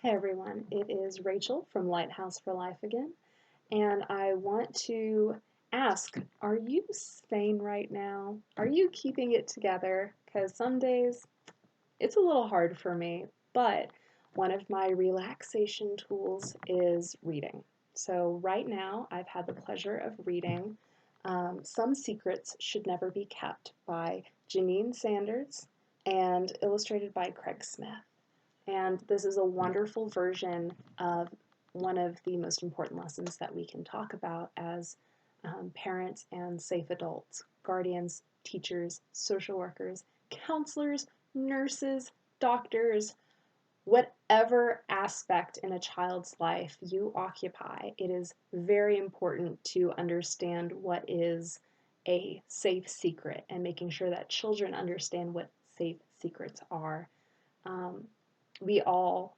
Hey everyone, it is Rachel from Lighthouse for Life again, and I want to ask, are you sane right now? Are you keeping it together? Because some days it's a little hard for me, but one of my relaxation tools is reading. So right now I've had the pleasure of reading Some Secrets Should Never Be Kept by Janine Sanders and illustrated by Craig Smith. And this is a wonderful version of one of the most important lessons that we can talk about as parents and safe adults, guardians, teachers, social workers, counselors, nurses, doctors, whatever aspect in a child's life you occupy. It is very important to understand what is a safe secret and making sure that children understand what safe secrets are. Um, we all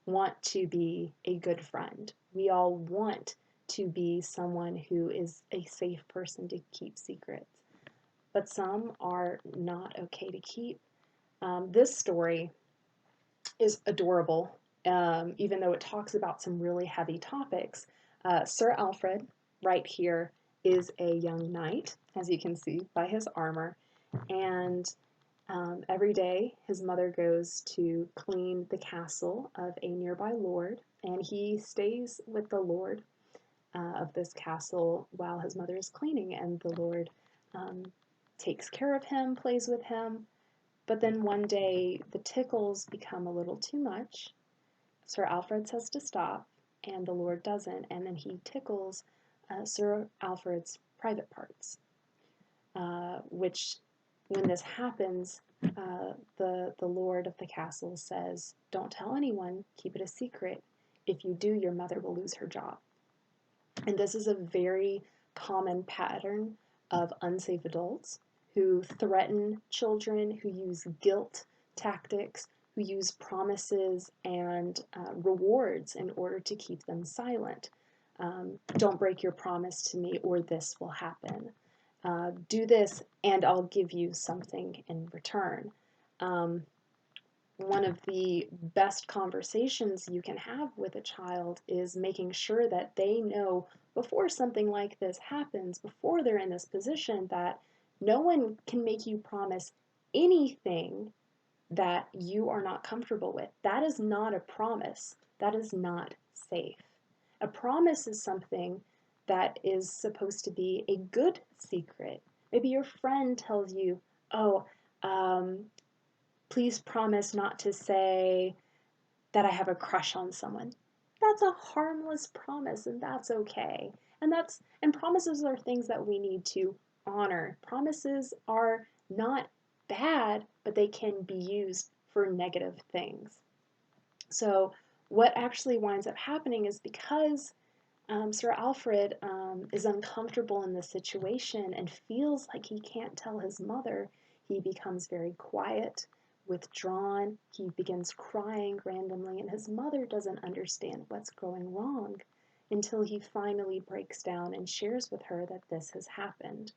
want to be a good friend. We all want to be someone who is a safe person to keep secrets. But some are not okay to keep. This story is adorable, even though it talks about some really heavy topics. Sir Alfred, right here, is a young knight, as you can see by his armor, and every day, his mother goes to clean the castle of a nearby lord, and he stays with the lord of this castle while his mother is cleaning, and the lord um, takes care of him, plays with him. But then one day, the tickles become a little too much. Sir Alfred says to stop, and the lord doesn't, and then he tickles Sir Alfred's private parts, which when this happens, the lord of the castle says, "Don't tell anyone, keep it a secret. If you do, your mother will lose her job." And this is a very common pattern of unsafe adults who threaten children, who use guilt tactics, who use promises and rewards in order to keep them silent. Don't break your promise to me or this will happen. Do this and I'll give you something in return. Um, One of the best conversations you can have with a child is making sure that they know before something like this happens, before they're in this position, that no one can make you promise anything that you are not comfortable with. That is not a promise. That is not safe. A promise is something that is supposed to be a good secret. Maybe your friend tells you, oh, um, please promise not to say that I have a crush on someone. That's a harmless promise and that's okay. And promises are things that we need to honor. Promises are not bad, but they can be used for negative things. So what actually winds up happening is because Sir Alfred is uncomfortable in this situation and feels like he can't tell his mother, he becomes very quiet, withdrawn. He begins crying randomly, and his mother doesn't understand what's going wrong until he finally breaks down and shares with her that this has happened.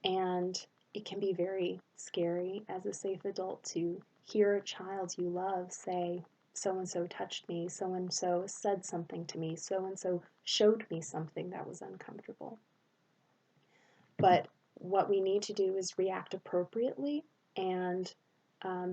And it can be very scary as a safe adult to hear a child you love say, so and so touched me, so and so said something to me, so and so showed me something that was uncomfortable. But what we need to do is react appropriately and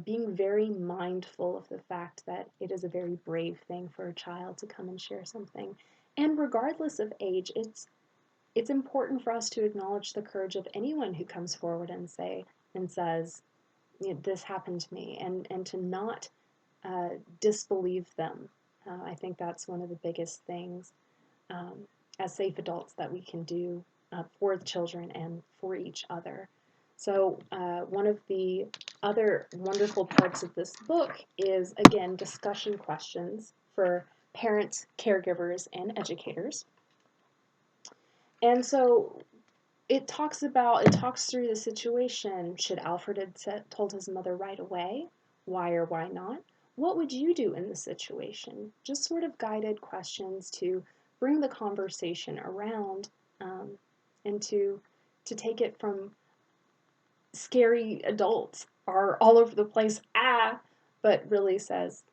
being very mindful of the fact that it is a very brave thing for a child to come and share something. And regardless of age, it's important for us to acknowledge the courage of anyone who comes forward and says, you know, this happened to me, and to not disbelieve them. I think that's one of the biggest things um, as safe adults that we can do for the children and for each other. So one of the other wonderful parts of this book is, again, discussion questions for parents, caregivers, and educators. And so it talks through the situation. Should Alfred have told his mother right away? Why or why not? What would you do in the situation? Just sort of guided questions to bring the conversation around and to take it from scary adults are all over the place, but really says,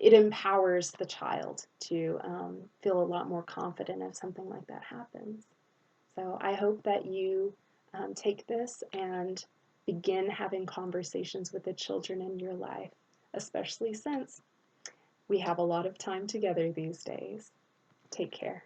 it empowers the child to feel a lot more confident if something like that happens. So I hope that you take this and begin having conversations with the children in your life, especially since we have a lot of time together these days. Take care.